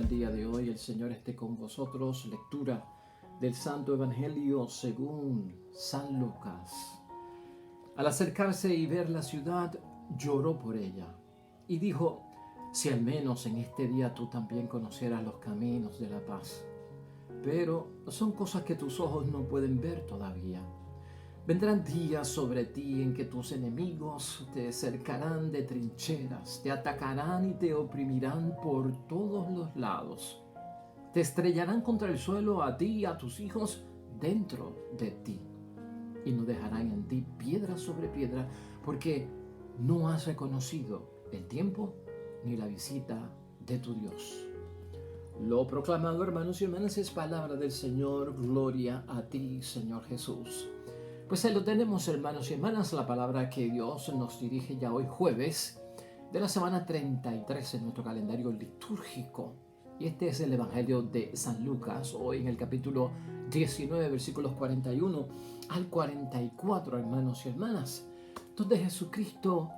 el día de hoy. El Señor esté con vosotros. Lectura del Santo Evangelio según San Lucas. Al acercarse y ver la ciudad, lloró por ella y dijo: si al menos en este día tú también conocieras los caminos de la paz. Pero son cosas que tus ojos no pueden ver todavía. Vendrán días sobre ti en que tus enemigos te cercarán de trincheras, te atacarán y te oprimirán por todos los lados. Te estrellarán contra el suelo a ti y a tus hijos dentro de ti. Y no dejarán en ti piedra sobre piedra, porque no has reconocido el tiempo ni la visita de tu Dios. Lo proclamado, hermanos y hermanas, es palabra del Señor. Gloria a ti, Señor Jesús. Pues ahí lo tenemos, hermanos y hermanas, la palabra que Dios nos dirige ya hoy jueves de la semana 33 en nuestro calendario litúrgico. Y este es el Evangelio de San Lucas, hoy en el capítulo 19, versículos 41 al 44, hermanos y hermanas, donde Jesucristo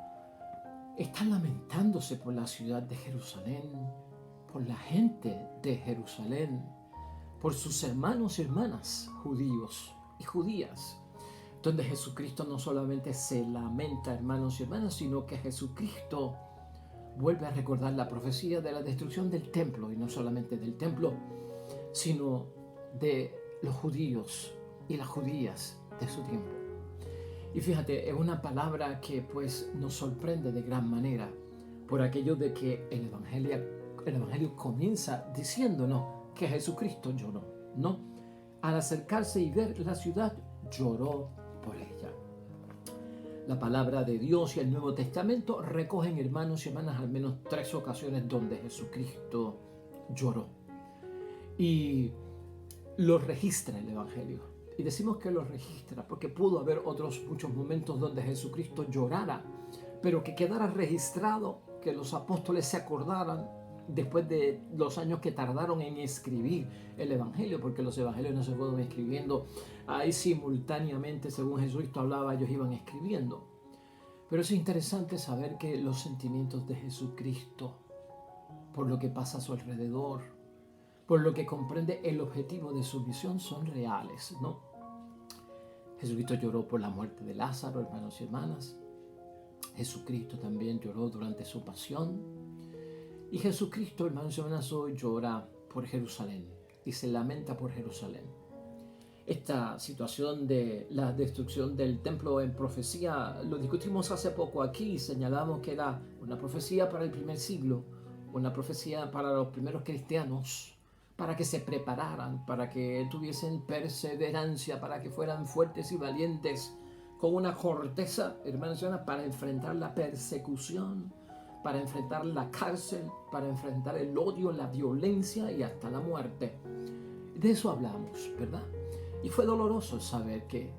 está lamentándose por la ciudad de Jerusalén, por la gente de Jerusalén, por sus hermanos y hermanas judíos y judías, donde Jesucristo no solamente se lamenta, hermanos y hermanas, sino que Jesucristo vuelve a recordar la profecía de la destrucción del templo, y no solamente del templo, sino de los judíos y las judías de su tiempo. Y fíjate, es una palabra que pues nos sorprende de gran manera, por aquello de que el Evangelio comienza diciéndonos que Jesucristo lloró, ¿no? Al acercarse y ver la ciudad, lloró por ella. La palabra de Dios y el Nuevo Testamento recogen, hermanos y hermanas, al menos 3 ocasiones donde Jesucristo lloró. Y lo registra el Evangelio. Y decimos que lo registra porque pudo haber otros muchos momentos donde Jesucristo llorara, pero que quedara registrado, que los apóstoles se acordaran después de los años que tardaron en escribir el Evangelio, porque los Evangelios no se fueron escribiendo ahí simultáneamente. Según Jesucristo hablaba, ellos iban escribiendo. Pero es interesante saber que los sentimientos de Jesucristo, por lo que pasa a su alrededor, por lo que comprende el objetivo de su misión, son reales, ¿no? Jesucristo lloró por la muerte de Lázaro, hermanos y hermanas. Jesucristo también lloró durante su pasión. Y Jesucristo, hermanos y hermanas, hoy llora por Jerusalén y se lamenta por Jerusalén. Esta situación de la destrucción del templo en profecía lo discutimos hace poco aquí. Señalamos que era una profecía para el primer siglo, una profecía para los primeros cristianos, para que se prepararan, para que tuviesen perseverancia, para que fueran fuertes y valientes, con una corteza, hermanos y hermanas, para enfrentar la persecución, para enfrentar la cárcel, para enfrentar el odio, la violencia y hasta la muerte. De eso hablamos, ¿verdad? Y fue doloroso saber que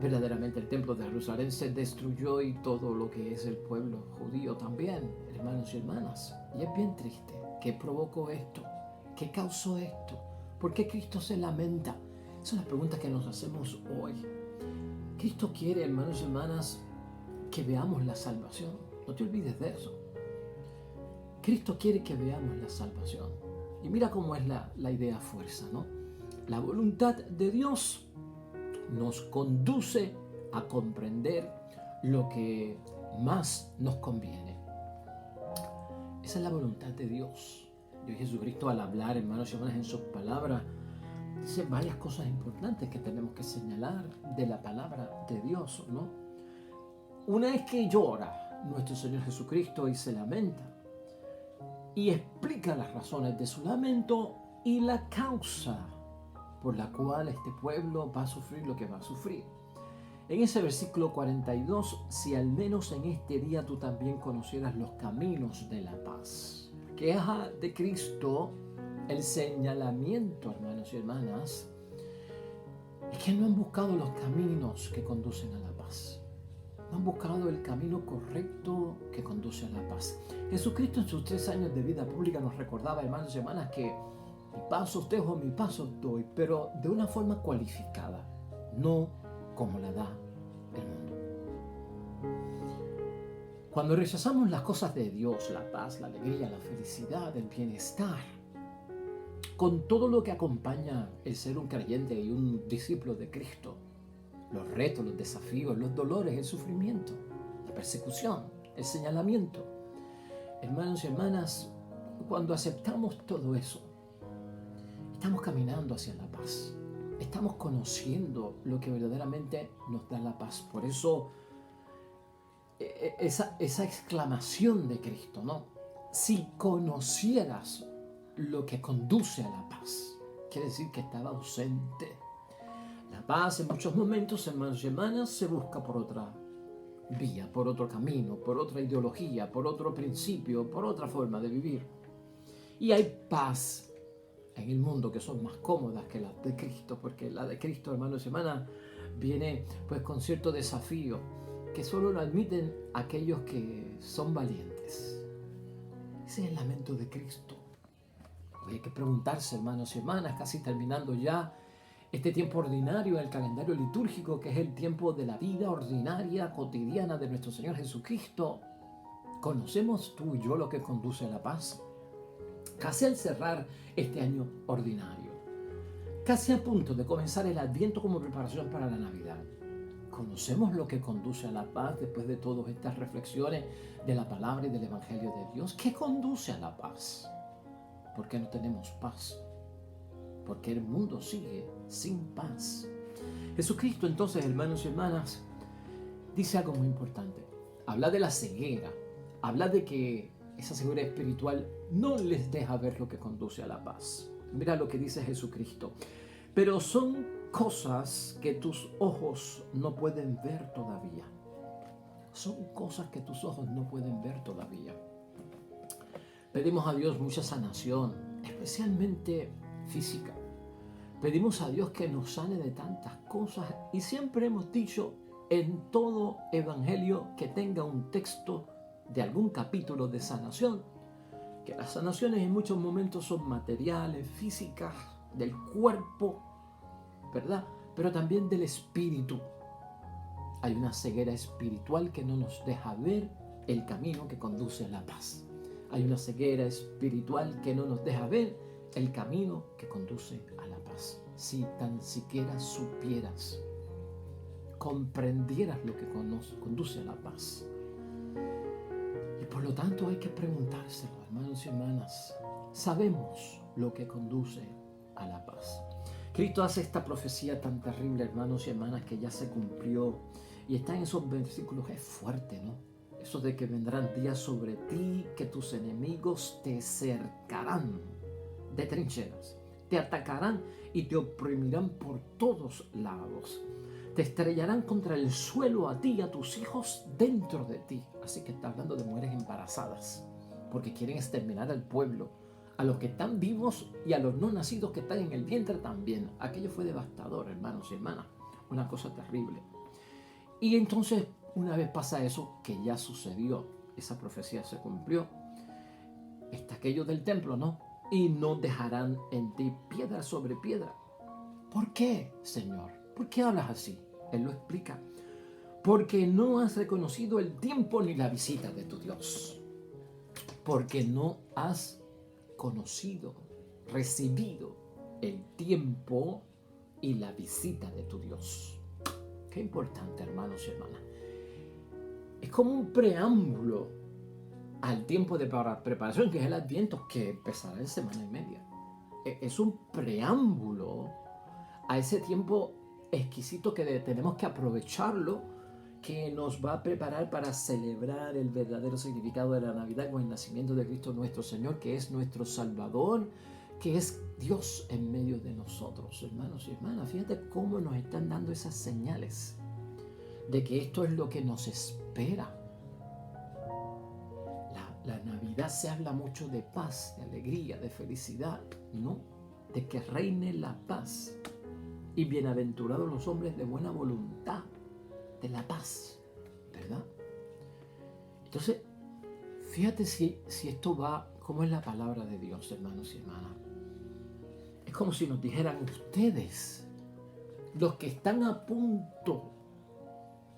verdaderamente el templo de Jerusalén se destruyó y todo lo que es el pueblo judío también, hermanos y hermanas. Y es bien triste. ¿Qué provocó esto? ¿Qué causó esto? ¿Por qué Cristo se lamenta? Esa es la pregunta que nos hacemos hoy. Cristo quiere, hermanos y hermanas, que veamos la salvación. No te olvides de eso. Cristo quiere que veamos la salvación. Y mira cómo es la idea fuerza, ¿no? La voluntad de Dios nos conduce a comprender lo que más nos conviene. Esa es la voluntad de Dios. Dios Jesucristo, al hablar, hermanos y hermanas, en sus palabras, dice varias cosas importantes que tenemos que señalar de la palabra de Dios, ¿no? Una es que llora nuestro Señor Jesucristo y se lamenta, y explica las razones de su lamento y la causa por la cual este pueblo va a sufrir lo que va a sufrir. En ese versículo 42, si al menos en este día tú también conocieras los caminos de la paz. Queja de Cristo, el señalamiento, hermanos y hermanas, es que no han buscado los caminos que conducen a la paz. No han buscado el camino correcto que conduce a la paz. Jesucristo en sus 3 años de vida pública nos recordaba, hermanos y hermanas, que mi paz os dejo, mi paz os doy, pero de una forma cualificada, no como la da el mundo. Cuando rechazamos las cosas de Dios, la paz, la alegría, la felicidad, el bienestar, con todo lo que acompaña el ser un creyente y un discípulo de Cristo. Los retos, los desafíos, los dolores, el sufrimiento, la persecución, el señalamiento. Hermanos y hermanas, cuando aceptamos todo eso, estamos caminando hacia la paz. Estamos conociendo lo que verdaderamente nos da la paz. Por eso, esa exclamación de Cristo, ¿no? Si conocieras lo que conduce a la paz, quiere decir que estaba ausente. La paz en muchos momentos, hermanos y hermanas, se busca por otra vía, por otro camino, por otra ideología, por otro principio, por otra forma de vivir. Y hay paz en el mundo que son más cómodas que las de Cristo, porque la de Cristo, hermanos y hermanas, viene pues con cierto desafío que solo lo admiten aquellos que son valientes. Ese es el lamento de Cristo. Hoy hay que preguntarse, hermanos y hermanas, casi terminando ya este tiempo ordinario en el calendario litúrgico, que es el tiempo de la vida ordinaria, cotidiana de nuestro Señor Jesucristo. ¿Conocemos tú y yo lo que conduce a la paz? Casi al cerrar este año ordinario, casi a punto de comenzar el Adviento como preparación para la Navidad, ¿conocemos lo que conduce a la paz después de todas estas reflexiones de la palabra y del Evangelio de Dios? ¿Qué conduce a la paz? ¿Por qué no tenemos paz? Porque el mundo sigue sin paz. Jesucristo, entonces, hermanos y hermanas, dice algo muy importante. Habla de la ceguera, habla de que esa ceguera espiritual no les deja ver lo que conduce a la paz. Mira lo que dice Jesucristo. Pero son cosas que tus ojos no pueden ver todavía. Son cosas que tus ojos no pueden ver todavía. Pedimos a Dios mucha sanación, especialmente física. Pedimos a Dios que nos sane de tantas cosas y siempre hemos dicho en todo evangelio que tenga un texto de algún capítulo de sanación, que las sanaciones en muchos momentos son materiales, físicas, del cuerpo, ¿verdad? Pero también del espíritu. Hay una ceguera espiritual que no nos deja ver el camino que conduce a la paz. Hay una ceguera espiritual que no nos deja ver el camino que conduce a la paz. Si tan siquiera supieras, comprendieras lo que conduce a la paz. Y por lo tanto hay que preguntárselo, hermanos y hermanas. Sabemos lo que conduce a la paz. Cristo hace esta profecía tan terrible, hermanos y hermanas, que ya se cumplió. Y está en esos versículos, es fuerte, ¿no? Eso de que vendrán días sobre ti, que tus enemigos te cercarán de trincheras, te atacarán y te oprimirán por todos lados. Te estrellarán contra el suelo a ti y a tus hijos dentro de ti. Así que está hablando de mujeres embarazadas, porque quieren exterminar al pueblo, a los que están vivos y a los no nacidos que están en el vientre también. Aquello fue devastador, hermanos y hermanas, una cosa terrible. Y entonces, una vez pasa eso, que ya sucedió, esa profecía se cumplió, está aquello del templo, ¿no? Y no dejarán en ti piedra sobre piedra. ¿Por qué, Señor? ¿Por qué hablas así? Él lo explica. Porque no has reconocido el tiempo ni la visita de tu Dios. Porque no has conocido, recibido el tiempo y la visita de tu Dios. Qué importante, hermanos y hermanas. Es como un preámbulo al tiempo de preparación, que es el Adviento, que empezará en semana y media. Es un preámbulo a ese tiempo exquisito que tenemos que aprovecharlo, que nos va a preparar para celebrar el verdadero significado de la Navidad con el nacimiento de Cristo nuestro Señor, que es nuestro Salvador, que es Dios en medio de nosotros. Hermanos y hermanas, fíjate cómo nos están dando esas señales de que esto es lo que nos espera. La Navidad se habla mucho de paz, de alegría, de felicidad, ¿no? De que reine la paz. Y bienaventurados los hombres de buena voluntad, de la paz, ¿verdad? Entonces, fíjate si esto va, como es la palabra de Dios, hermanos y hermanas. Es como si nos dijeran ustedes, los que están a punto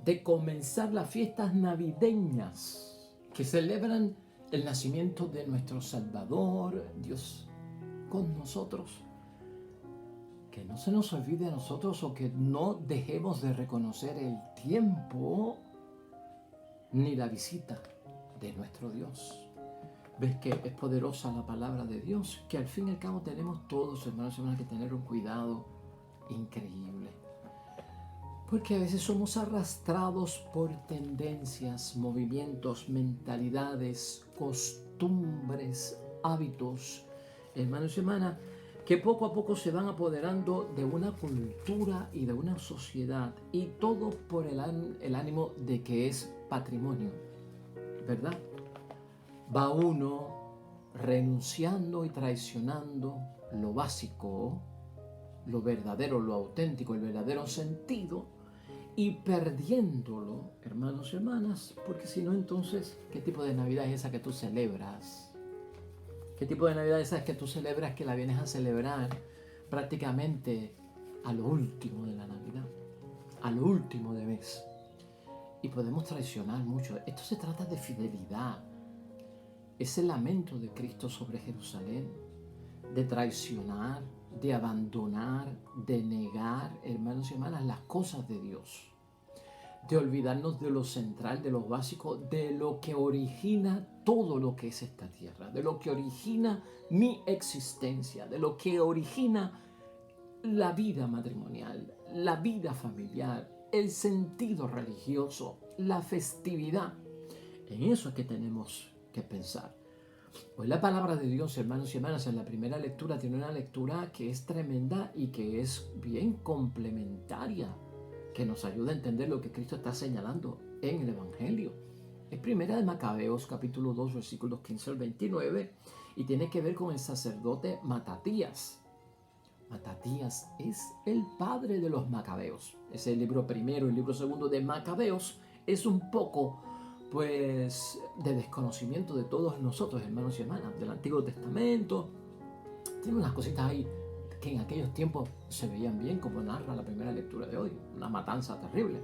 de comenzar las fiestas navideñas, que celebran el nacimiento de nuestro Salvador, Dios con nosotros. Que no se nos olvide a nosotros o que no dejemos de reconocer el tiempo ni la visita de nuestro Dios. ¿Ves que es poderosa la palabra de Dios? Que al fin y al cabo tenemos todos, hermanos y hermanas, que tener un cuidado increíble. Porque a veces somos arrastrados por tendencias, movimientos, mentalidades, costumbres, hábitos, hermanos y hermanas, que poco a poco se van apoderando de una cultura y de una sociedad, y todo por el ánimo de que es patrimonio, ¿verdad? Va uno renunciando y traicionando lo básico, lo verdadero, lo auténtico, el verdadero sentido, y perdiéndolo, hermanos y hermanas, porque si no, entonces, ¿qué tipo de Navidad es esa que tú celebras? ¿Qué tipo de Navidad es esa que tú celebras, que la vienes a celebrar prácticamente a lo último de la Navidad, a lo último de mes? Y podemos traicionar mucho. Esto se trata de fidelidad. Es el lamento de Cristo sobre Jerusalén, de traicionar, de abandonar, de negar, hermanos y hermanas, las cosas de Dios, de olvidarnos de lo central, de lo básico, de lo que origina todo lo que es esta tierra, de lo que origina mi existencia, de lo que origina la vida matrimonial, la vida familiar, el sentido religioso, la festividad. En eso es que tenemos que pensar. Pues la palabra de Dios, hermanos y hermanas, en la primera lectura tiene una lectura que es tremenda y que es bien complementaria, que nos ayuda a entender lo que Cristo está señalando en el Evangelio. Es primera de Macabeos, capítulo 2, versículos 15 al 29, y tiene que ver con el sacerdote Matatías. Matatías es el padre de los Macabeos. Es el libro primero y el libro segundo de Macabeos. Es un poco, pues, de desconocimiento de todos nosotros, hermanos y hermanas, del Antiguo Testamento. Tiene unas cositas ahí que en aquellos tiempos se veían bien, como narra la primera lectura de hoy, una matanza terrible,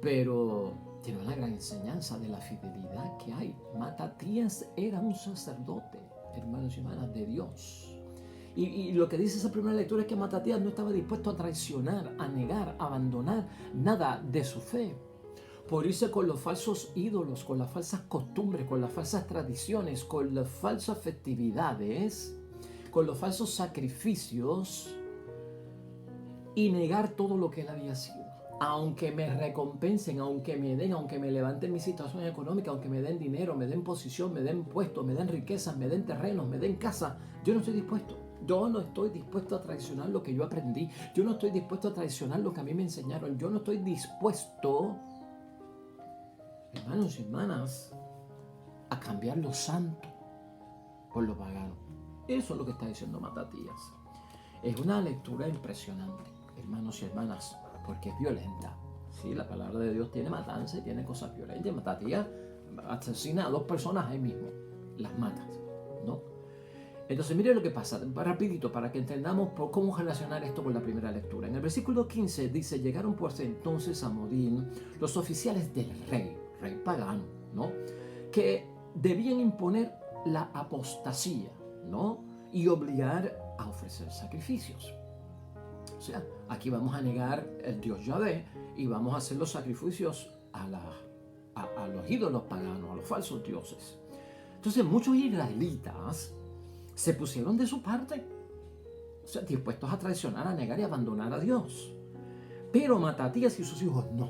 pero tiene una gran enseñanza de la fidelidad que hay. Matatías era un sacerdote, hermanos y hermanas, de Dios. Y lo que dice esa primera lectura es que Matatías no estaba dispuesto a traicionar, a negar, a abandonar nada de su fe, por irse con los falsos ídolos, con las falsas costumbres, con las falsas tradiciones, con las falsas festividades, con los falsos sacrificios, y negar todo lo que él había sido. Aunque me recompensen, aunque me den, aunque me levanten mi situación económica, aunque me den dinero, me den posición, me den puestos, me den riquezas, me den terrenos, me den casa, yo no estoy dispuesto. Yo no estoy dispuesto a traicionar lo que yo aprendí. Yo no estoy dispuesto a traicionar lo que a mí me enseñaron. Yo no estoy dispuesto, hermanos y hermanas, a cambiar lo santo por lo pagano. Eso es lo que está diciendo Matatías. Es una lectura impresionante, hermanos y hermanas, porque es violenta. Sí, la palabra de Dios tiene matanza y tiene cosas violentas. Matatías asesina a 2 personas ahí mismo, las mata, ¿no? Entonces, mire lo que pasa, rapidito, para que entendamos por cómo relacionar esto con la primera lectura. En el versículo 15 dice: llegaron pues entonces a Modín los oficiales del rey pagano, ¿no?, que debían imponer la apostasía, ¿no?, y obligar a ofrecer sacrificios. O sea, aquí vamos a negar el Dios Yahvé y vamos a hacer los sacrificios a los ídolos paganos, a los falsos dioses. Entonces muchos israelitas se pusieron de su parte, o sea, dispuestos a traicionar, a negar y abandonar a Dios. Pero Matatías y sus hijos no.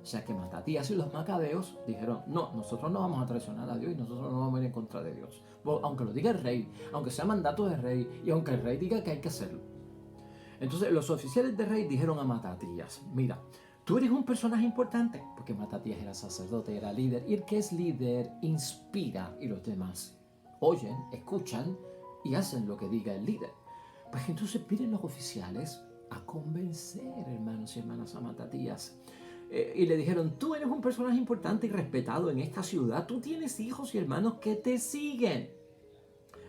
O sea que Matatías y los macabeos dijeron: no, nosotros no vamos a traicionar a Dios y nosotros no vamos a ir en contra de Dios. Aunque lo diga el rey, aunque sea mandato del rey y aunque el rey diga que hay que hacerlo. Entonces los oficiales del rey dijeron a Matatías: mira, tú eres un personaje importante, porque Matatías era sacerdote, era líder, y el que es líder inspira, y los demás oyen, escuchan y hacen lo que diga el líder. Pues entonces piden los oficiales a convencer, hermanos y hermanas, a Matatías. Y le dijeron: tú eres un personaje importante y respetado en esta ciudad, tú tienes hijos y hermanos que te siguen.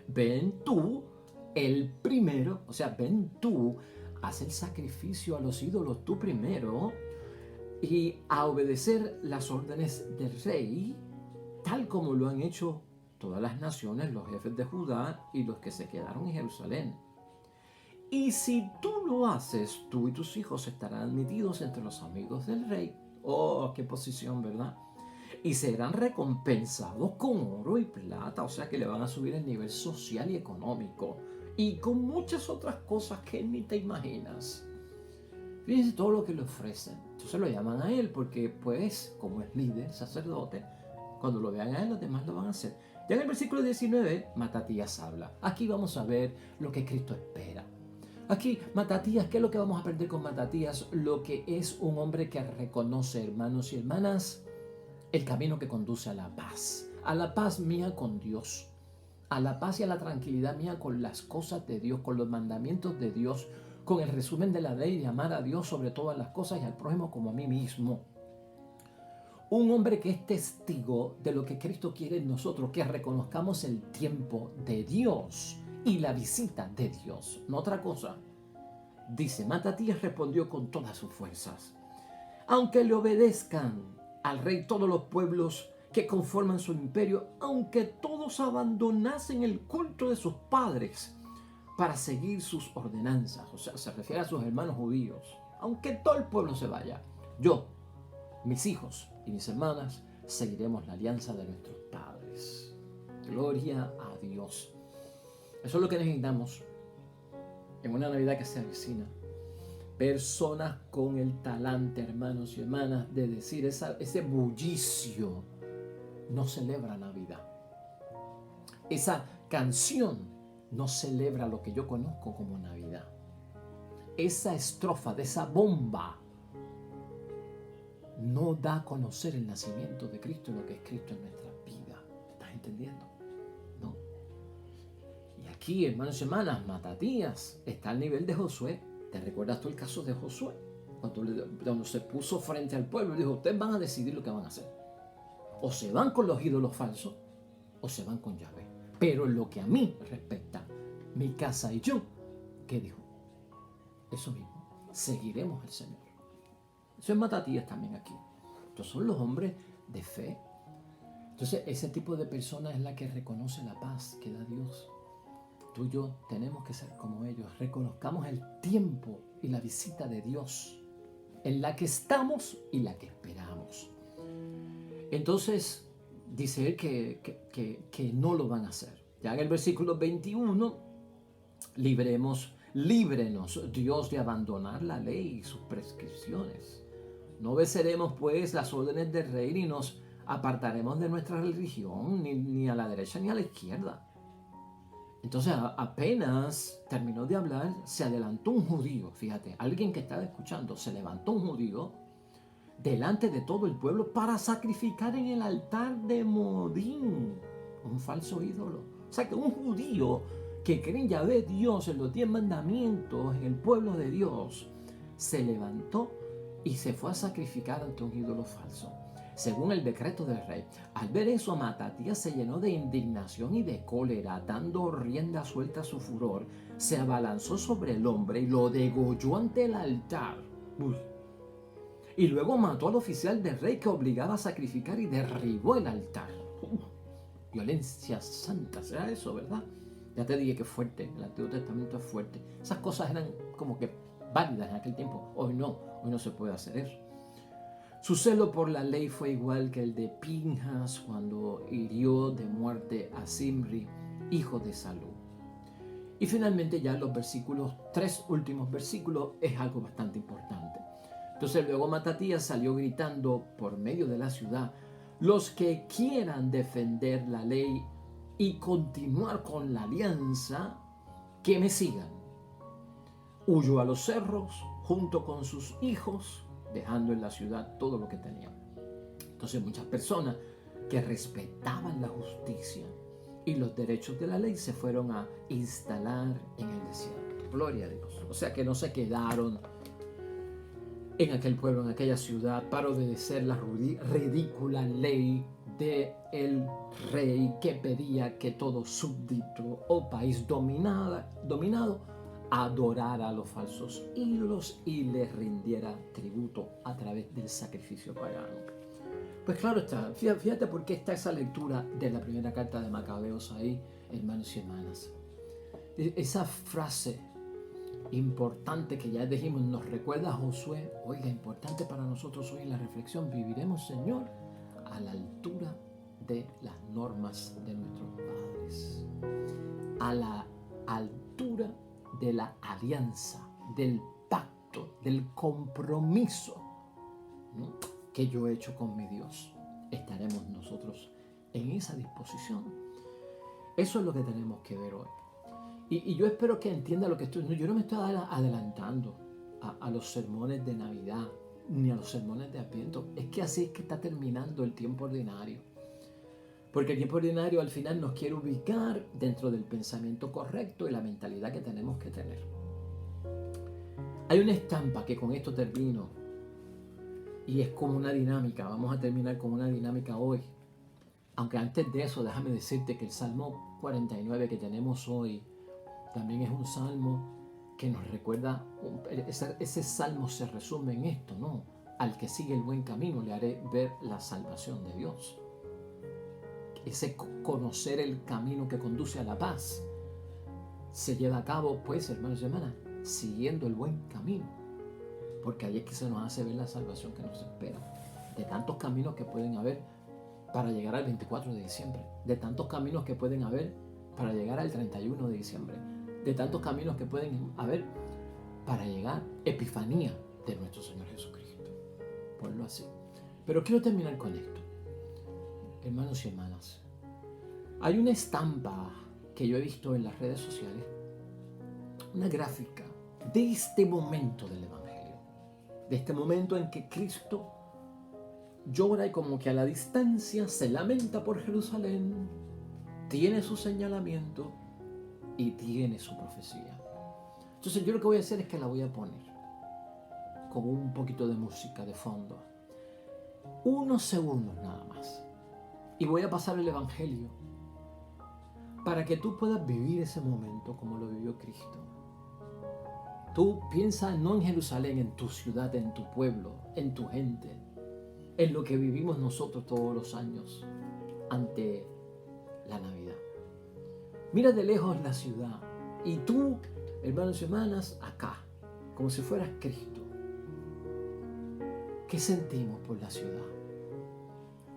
Ven tú, el primero, o sea, ven tú, haz el sacrificio a los ídolos tú primero y a obedecer las órdenes del rey, tal como lo han hecho todas las naciones, los jefes de Judá y los que se quedaron en Jerusalén. Y si tú lo haces, tú y tus hijos estarán admitidos entre los amigos del rey. Oh, qué posición, ¿verdad? Y serán recompensados con oro y plata, o sea que le van a subir el nivel social y económico. Y con muchas otras cosas que ni te imaginas. Fíjense todo lo que le ofrecen. Entonces lo llaman a él porque, pues, como es líder, sacerdote, cuando lo vean a él, los demás lo van a hacer. Ya en el versículo 19, Matatías habla. Aquí vamos a ver lo que Cristo espera. Aquí, Matatías, ¿qué es lo que vamos a aprender con Matatías? Lo que es un hombre que reconoce, hermanos y hermanas, el camino que conduce a la paz mía con Dios, a la paz y a la tranquilidad mía con las cosas de Dios, con los mandamientos de Dios, con el resumen de la ley de amar a Dios sobre todas las cosas y al prójimo como a mí mismo. Un hombre que es testigo de lo que Cristo quiere en nosotros, que reconozcamos el tiempo de Dios y la visita de Dios, no otra cosa. Dice, Matatías respondió con todas sus fuerzas: aunque le obedezcan al rey todos los pueblos que conforman su imperio, aunque todos abandonasen el culto de sus padres para seguir sus ordenanzas, o sea, se refiere a sus hermanos judíos, aunque todo el pueblo se vaya, yo, mis hijos y mis hermanas seguiremos la alianza de nuestros padres. Gloria a Dios. Eso es lo que necesitamos en una Navidad que se avecina. Personas con el talante, hermanos y hermanas, de decir ese bullicio no celebra Navidad. Esa canción no celebra lo que yo conozco como Navidad. Esa estrofa de esa bomba no da a conocer el nacimiento de Cristo y lo que es Cristo en nuestra vida. ¿Estás entendiendo? No. Y aquí, hermanos y hermanas, Matatías está al nivel de Josué. ¿Te recuerdas tú el caso de Josué? Cuando se puso frente al pueblo y dijo, ustedes van a decidir lo que van a hacer. O se van con los ídolos falsos, o se van con Yahvé. Pero en lo que a mí respecta, mi casa y yo, ¿qué dijo? Eso mismo, seguiremos al Señor. Eso es Matatías también aquí. Estos son los hombres de fe. Entonces, ese tipo de persona es la que reconoce la paz que da Dios. Tú y yo tenemos que ser como ellos. Reconozcamos el tiempo y la visita de Dios en la que estamos y la que esperamos. Entonces, dice él que no lo van a hacer. Ya en el versículo 21, líbrenos, Dios, de abandonar la ley y sus prescripciones. No obedeceremos, pues, las órdenes del rey, ni nos apartaremos de nuestra religión, ni a la derecha ni a la izquierda. Entonces, apenas terminó de hablar, se adelantó un judío, fíjate, alguien que estaba escuchando, se levantó un judío delante de todo el pueblo para sacrificar en el altar de Modín, un falso ídolo. O sea que un judío que cree en Yahvé Dios, en los 10 mandamientos, en el pueblo de Dios, se levantó y se fue a sacrificar ante un ídolo falso, según el decreto del rey. Al ver eso, Matatías se llenó de indignación y de cólera, dando rienda suelta a su furor, se abalanzó sobre el hombre y lo degolló ante el altar. Uy. Y luego mató al oficial del rey que obligaba a sacrificar y derribó el altar. Violencia santa, ¿será eso, verdad? Ya te dije que es fuerte, el Antiguo Testamento es fuerte. Esas cosas eran como que válidas en aquel tiempo. Hoy no se puede hacer eso. Su celo por la ley fue igual que el de Pinjas cuando hirió de muerte a Zimri, hijo de Salú. Y finalmente ya los tres últimos versículos, es algo bastante importante. Entonces luego Matatías salió gritando por medio de la ciudad: los que quieran defender la ley y continuar con la alianza, que me sigan. Huyó a los cerros junto con sus hijos, dejando en la ciudad todo lo que tenía. Entonces muchas personas que respetaban la justicia y los derechos de la ley se fueron a instalar en el desierto. Gloria a Dios. O sea que no se quedaron en aquel pueblo, en aquella ciudad, para obedecer la ridícula ley del rey que pedía que todo súbdito o país dominado adorara a los falsos ídolos y les rindiera tributo a través del sacrificio pagano. Pues claro está, fíjate por qué está esa lectura de la primera carta de Macabeos ahí, hermanos y hermanas. Esa frase importante que ya dijimos nos recuerda a Josué. Oiga, importante para nosotros hoy en la reflexión: viviremos, Señor, a la altura de las normas de nuestros padres, a la altura de la alianza, del pacto, del compromiso, ¿no?, que yo he hecho con mi Dios. Estaremos nosotros en esa disposición. Eso es lo que tenemos que ver hoy. Y yo espero que entienda lo que estoy. Yo no me estoy adelantando a los sermones de Navidad ni a los sermones de Adviento. Es que así es que está terminando el tiempo ordinario. Porque el tiempo ordinario al final nos quiere ubicar dentro del pensamiento correcto y la mentalidad que tenemos que tener. Hay una estampa que con esto termino y es como una dinámica. Vamos a terminar con una dinámica hoy. Aunque antes de eso, déjame decirte que el Salmo 49 que tenemos hoy también es un salmo que nos recuerda, ese salmo se resume en esto, ¿no? Al que sigue el buen camino le haré ver la salvación de Dios. Ese conocer el camino que conduce a la paz se lleva a cabo, pues, hermanos y hermanas, siguiendo el buen camino. Porque ahí es que se nos hace ver la salvación que nos espera. De tantos caminos que pueden haber para llegar al 24 de diciembre. De tantos caminos que pueden haber para llegar al 31 de diciembre. De tantos caminos que pueden haber para llegar Epifanía de nuestro Señor Jesucristo. Ponlo así. Pero quiero terminar con esto. Hermanos y hermanas, hay una estampa que yo he visto en las redes sociales, una gráfica de este momento del Evangelio, de este momento en que Cristo llora y como que a la distancia se lamenta por Jerusalén, tiene su señalamiento y tiene su profecía. Entonces yo lo que voy a hacer es que la voy a poner con un poquito de música de fondo, unos segundos nada más, y voy a pasar el Evangelio para que tú puedas vivir ese momento como lo vivió Cristo. Tú piensa no en Jerusalén, en tu ciudad, en tu pueblo, en tu gente, en lo que vivimos nosotros todos los años ante la Navidad. Mira de lejos la ciudad y tú, hermanos y hermanas, acá, como si fueras Cristo. ¿Qué sentimos por la ciudad?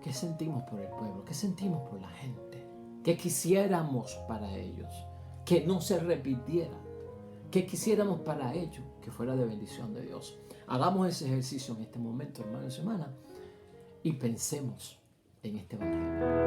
¿Qué sentimos por el pueblo? ¿Qué sentimos por la gente? ¿Qué quisiéramos para ellos? Que no se repitiera. ¿Qué quisiéramos para ellos? Que fuera de bendición de Dios. Hagamos ese ejercicio en este momento, hermanos y hermanas, y pensemos en este Evangelio.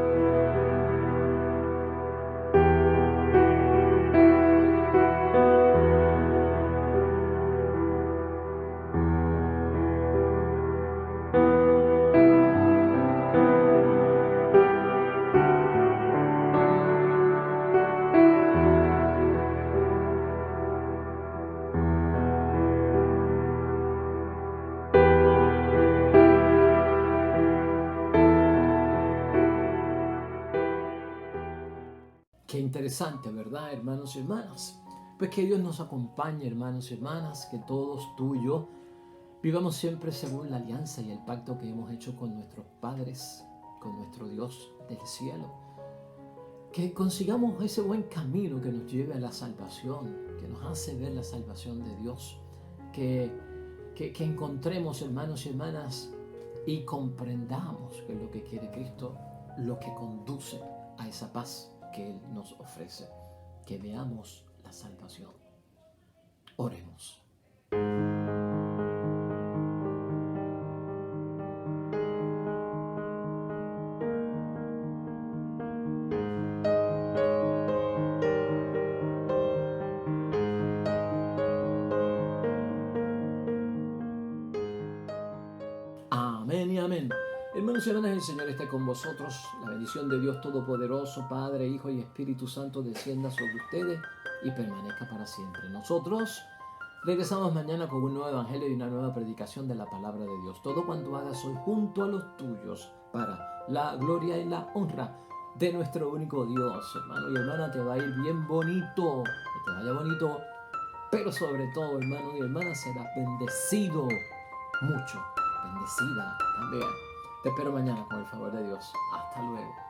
Qué interesante, ¿verdad, hermanos y hermanas? Pues que Dios nos acompañe, hermanos y hermanas, que todos tú y yo vivamos siempre según la alianza y el pacto que hemos hecho con nuestros padres, con nuestro Dios del cielo. Que consigamos ese buen camino que nos lleve a la salvación, que nos hace ver la salvación de Dios. Que encontremos, hermanos y hermanas, y comprendamos que es lo que quiere Cristo, lo que conduce a esa paz que Él nos ofrece. Que veamos la salvación. Oremos. Amén y amén. Hermanos y hermanas, el Señor esté con vosotros. La bendición de Dios Todopoderoso, Padre, Hijo y Espíritu Santo descienda sobre ustedes y permanezca para siempre. Nosotros regresamos mañana con un nuevo evangelio y una nueva predicación de la palabra de Dios. Todo cuanto hagas hoy junto a los tuyos para la gloria y la honra de nuestro único Dios. Hermano y hermana, te va a ir bien bonito. Que te vaya bonito. Pero sobre todo, hermano y hermana, serás bendecido mucho. Bendecida también. Te espero mañana con el favor de Dios. Hasta luego.